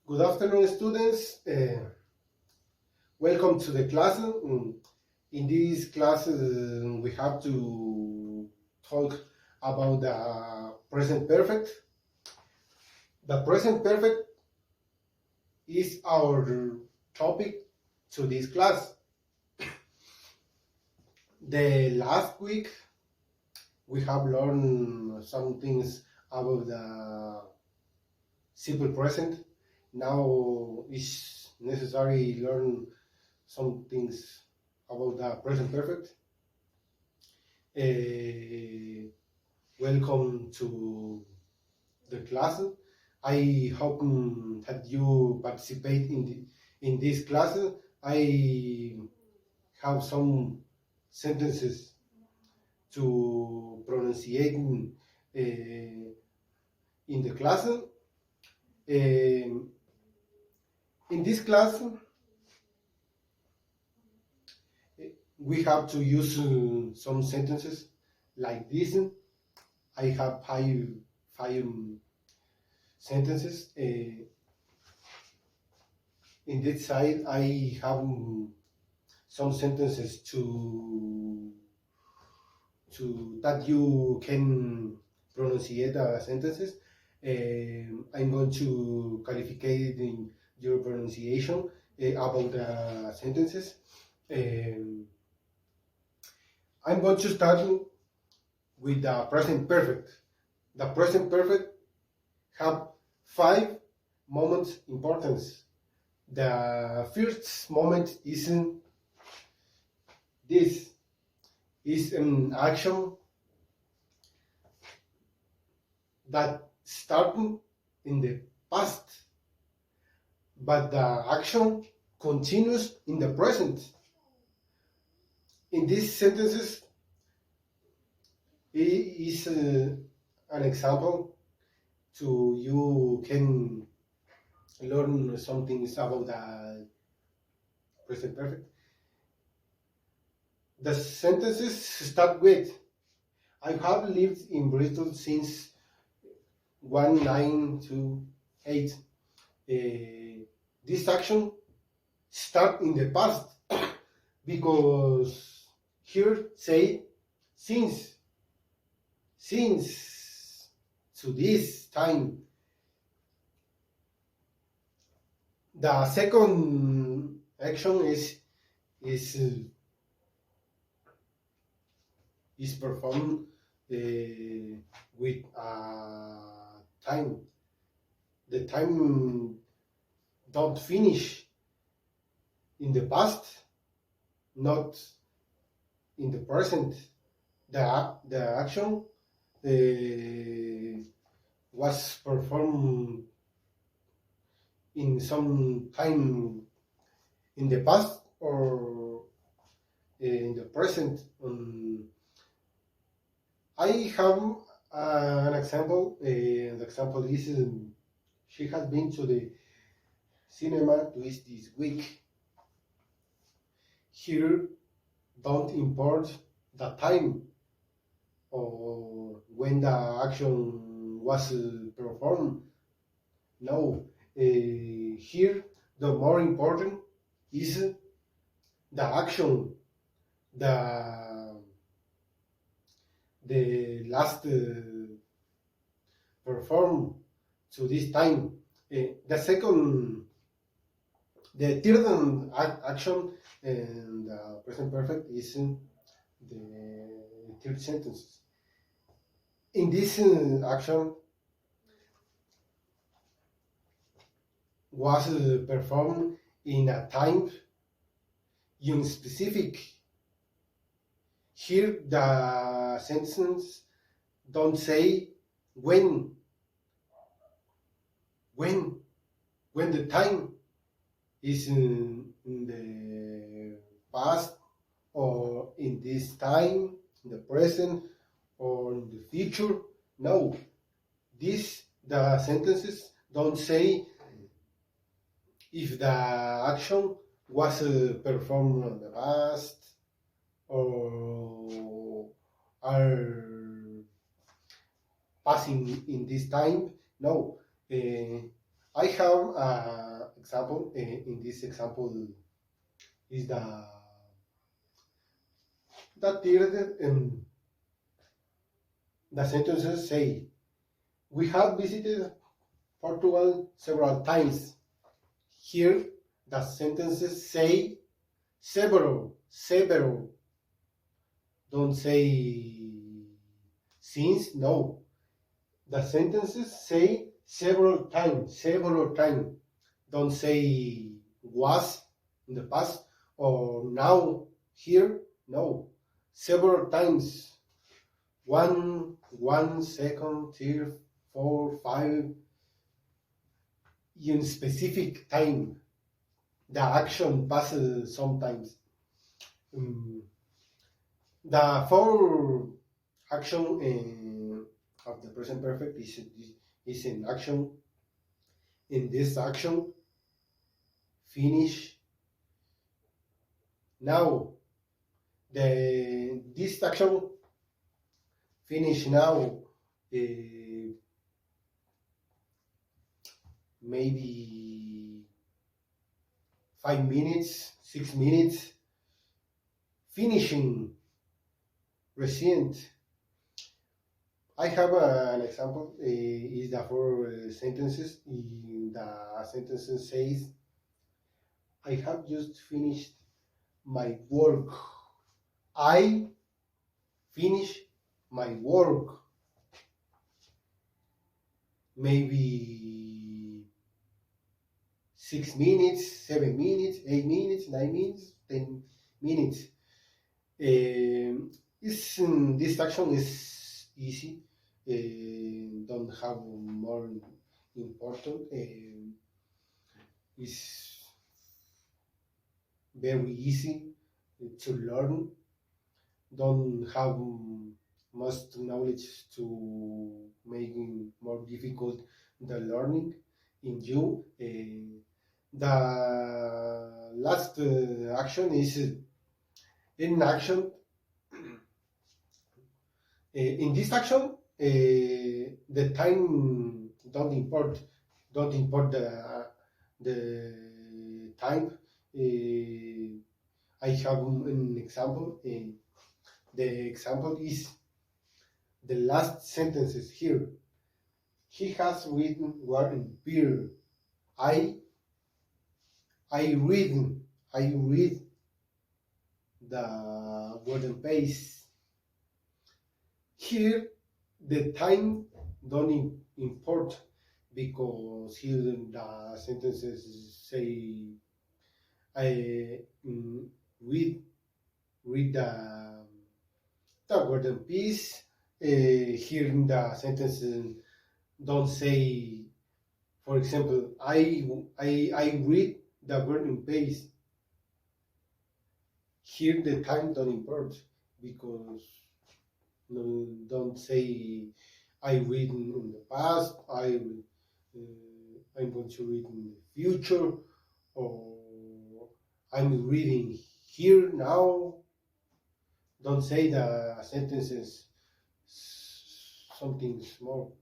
Good afternoon, students. Welcome to the class. In this class, we have to talk about the present perfect. The present perfect is our topic to this class. The last week, we have learned some things about the simple present. Now it's necessary learn some things about the present perfect. Welcome to the class. I hope that you participate in this class. I have some sentences to pronunciate in the class. In this class, we have to use some sentences like this. I have five sentences. In this side, I have some sentences to that you can pronunciate the sentences. I'm going to qualify in your pronunciation about the sentences. I'm going to start with the present perfect. The present perfect have 5 moments importance. The first moment is this is an action that started in the past, but the action continues in the present. In these sentences is an example to you can learn some things about the present perfect. The sentences start with I have lived in Bristol since 1928. This action start in the past because here say since to this time. The second action is performed with time. The time don't finish in the past, not in the present. The action was performed in some time in the past or in the present. I have an example. The example is she has been to the cinema this week. Here, don't import the time or when the action was performed. No, here the more important is the action, the last perform to this time. The third action and the present perfect is the third sentence. In this action was performed in a time specific. Here the sentence don't say when the time is in the past or in this time, in the present or in the future. No, the sentences don't say if the action was performed in the past or are passing in this time. No, I have example. In this example is the sentences say we have visited Portugal several times. Here the sentences say several. Don't say since. No, the sentences say several times. Don't say was in the past or now here. No, several times. One second, third, four, five, in specific time. The action passes sometimes. Um, the four action of the present perfect is in action. In this action, finish now. This action finish now. Maybe 5 minutes, 6 minutes. Finishing recent. I have an example. Is the four sentences. The sentences says, "I have just finished my work." I finish my work. Maybe 6 minutes, 7 minutes, 8 minutes, 9 minutes, 10 minutes. This action is easy. Don't have more important. It's very easy to learn. Don't have much knowledge to make it more difficult the learning in you. The last action is in action. In this action, the time don't import the time. I have an example. The example is the last sentences here. He has written word in beer. I read the word and pace. Here the time don't import because here the sentences say I read the word and piece. Here in the sentences don't say, for example, I read the word in pace. Here the time don't import because don't say I read in the past. I'm going to read in the future, or I'm reading here now. Don't say the sentences something small.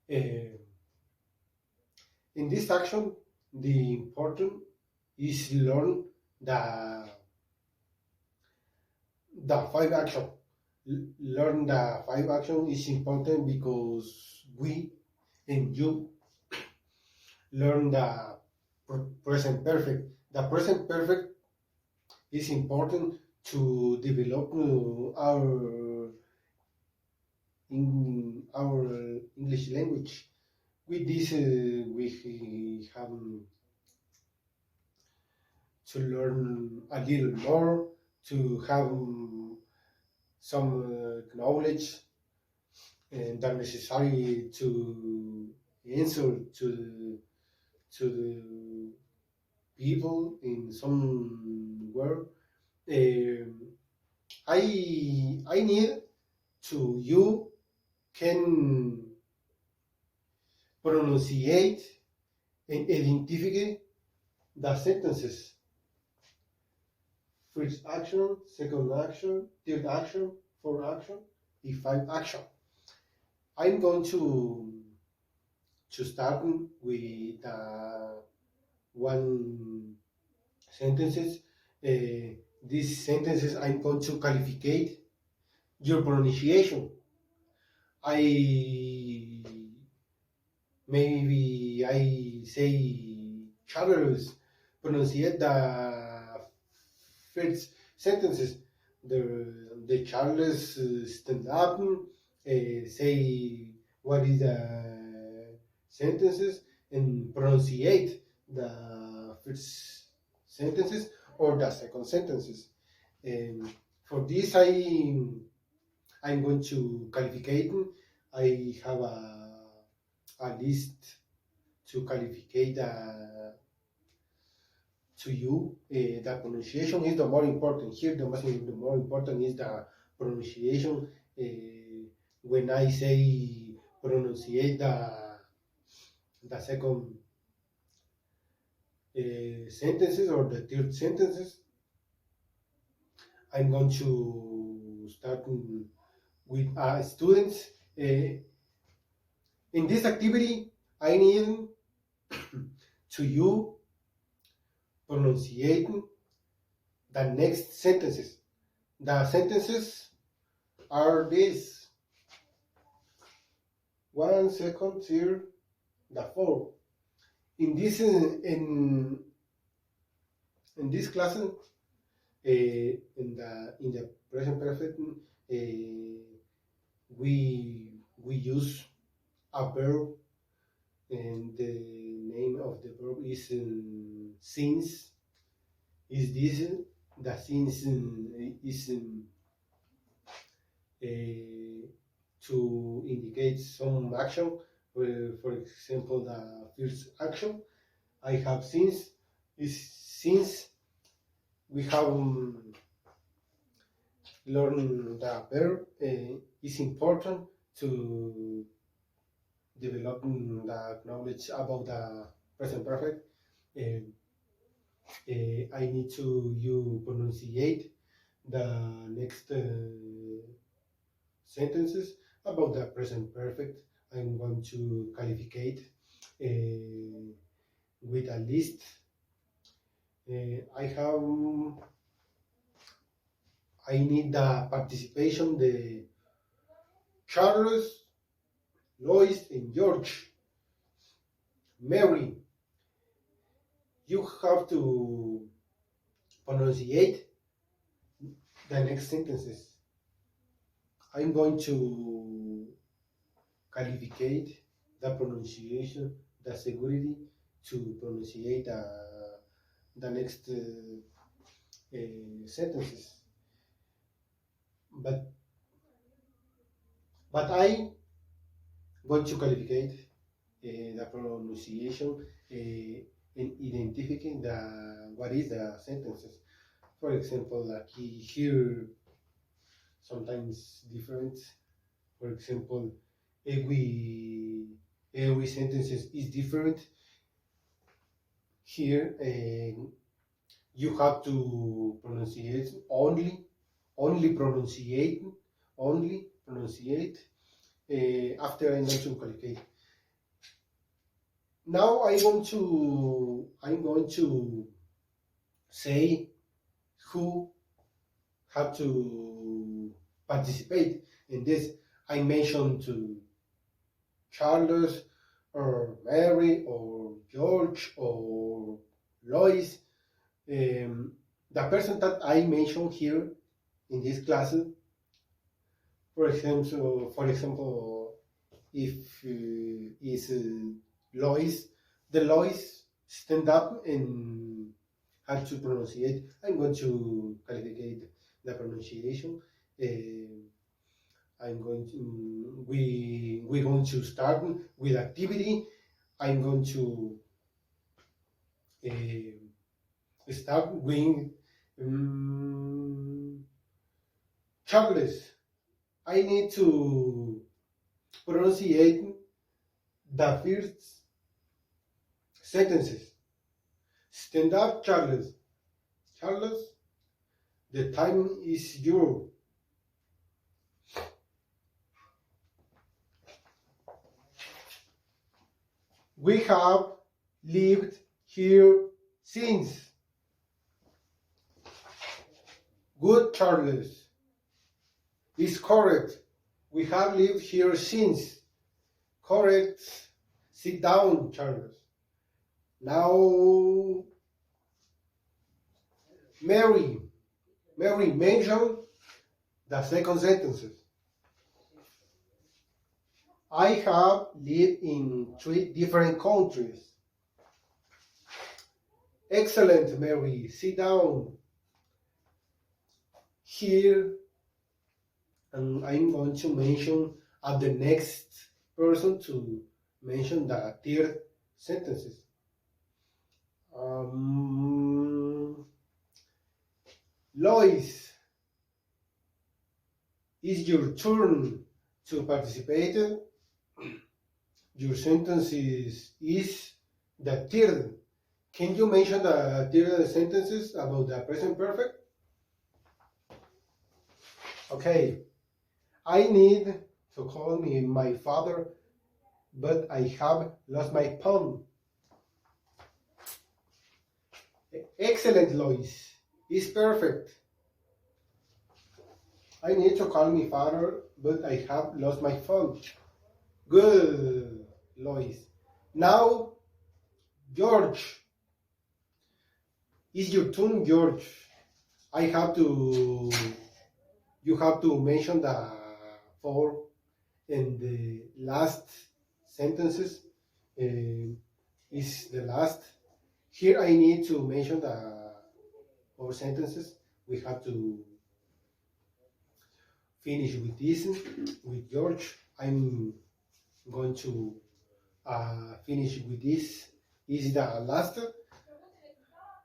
In this action, the important is learn the five action. Learn the five action is important because we and you learn the present perfect. The present perfect is important to develop our English language. With this, we have to learn a little more, to have some knowledge that necessary to answer to the people in somewhere. I need to you can pronunciate and identify the sentences. First action, second action, third action, fourth action, and fifth action. I'm going to start with one sentences. These sentences I'm going to qualificate your pronunciation. I maybe I say Charles pronunciate the first sentences. The Charles stand up, say what is the sentences and pronunciate the first sentences or the second sentences. And for this, I'm going to qualificate. I have a list to qualificate to you. The pronunciation is the more important here. The more important is the pronunciation. When I say pronunciate the second sentences or the third sentences, I'm going to start with students. In this activity, I need to you pronunciate the next sentences. The sentences are this. 1 second here, the 4. In this class, in the present perfect, we use a verb, and the name of the verb is since. Is this the since is to indicate some action? For example, the first action I have since is since we have learned the verb. It's important to develop the knowledge about the present perfect. I need to you pronunciate the next sentences about the present perfect. I'm going to qualificate with a list. I need the participation the Charles, Lois, and George. Mary, you have to pronunciate the next sentences. I'm going to qualificate the pronunciation, the security to pronunciate the next sentences. But I going to qualificate the pronunciation in identifying what is the sentences. For example, like here sometimes different. For example, every sentences is different. Here you have to pronunciate only pronunciate after I mention qualificate. Now I'm going to say who have to participate in this. I mentioned to Charles or Mary or George or Lois. The person that I mentioned here in this class, for example, if is Lois, the Lois stand up and have to pronunciate. I'm going to qualificate the pronunciation. I'm going to we're going to start with activity. I'm going to start with Charles. I need to pronunciate the first sentences. Stand up, Charles. Charles, the time is yours. We have lived here since. Good, Charles. Is correct. We have lived here since. Correct. Sit down, Charles. Now, Mary. Mary, mention the second sentences. I have lived in 3 different countries. Excellent, Mary. Sit down. Here, and I'm going to mention at the next person to mention the third sentences. Lois, it's your turn to participate. Your sentence is the third. Can you mention the third sentences about the present perfect? Okay. I need to call me my father, but I have lost my phone. Excellent, Lois. It's perfect. I need to call my father, but I have lost my phone. Good, Lois. Now, George. It's your turn, George. You have to mention the 4 in the last sentences. Is the last. Here I need to mention the 4 sentences. We have to finish with this, with George. I'm going to finish with this. Is the last.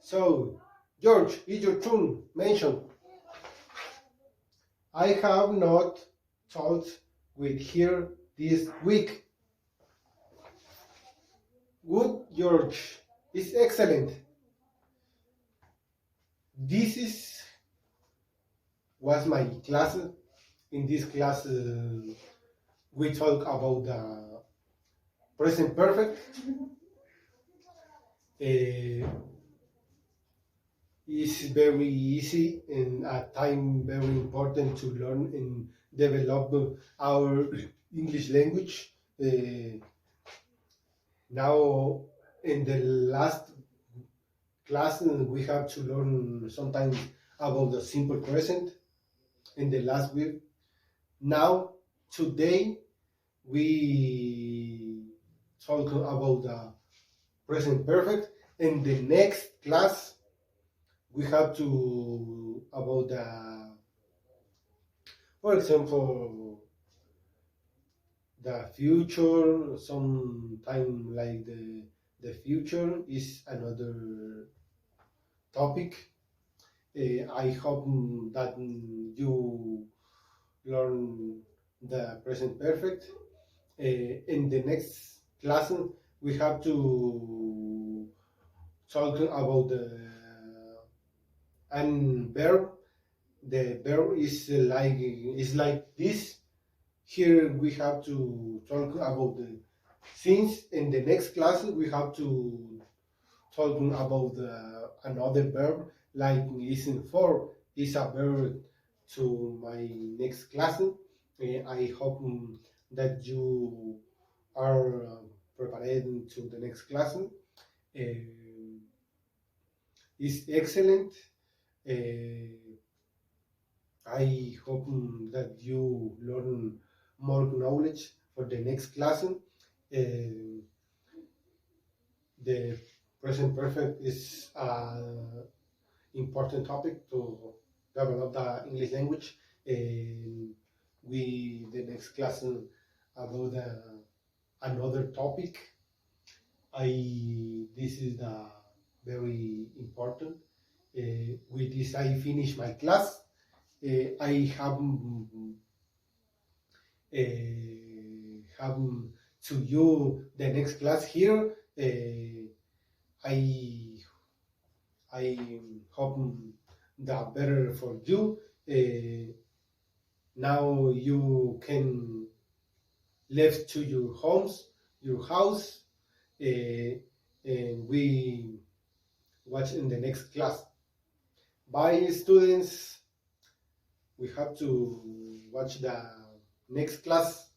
So, George, it's your turn. Mention. I have not talked with her this week. Good, George. It's excellent. This was my class. In this class, we talk about the present perfect. It's very easy and at time very important to learn and develop our English language. Now, in the last class, we have to learn sometimes about the simple present in the last week. Now, today, we talk about the present perfect. In the next class, we have to about the, for example, the future. Sometime like the future is another topic. I hope that you learn the present perfect. In the next class, we have to talk about the an verb. The verb is like this. Here we have to talk about the since. In the next class we have to talk about another verb like listen for is a verb to my next class. I hope that you are prepared to the next class. It's excellent. I hope that you learn more knowledge for the next class. The present perfect is an important topic to develop the English language. We the next class about another topic. This is the very important. With this, I finish my class. I have to you the next class here. I hope that better for you. Now you can left to your house. and we watch in the next class. Bye, students. We have to watch the next class.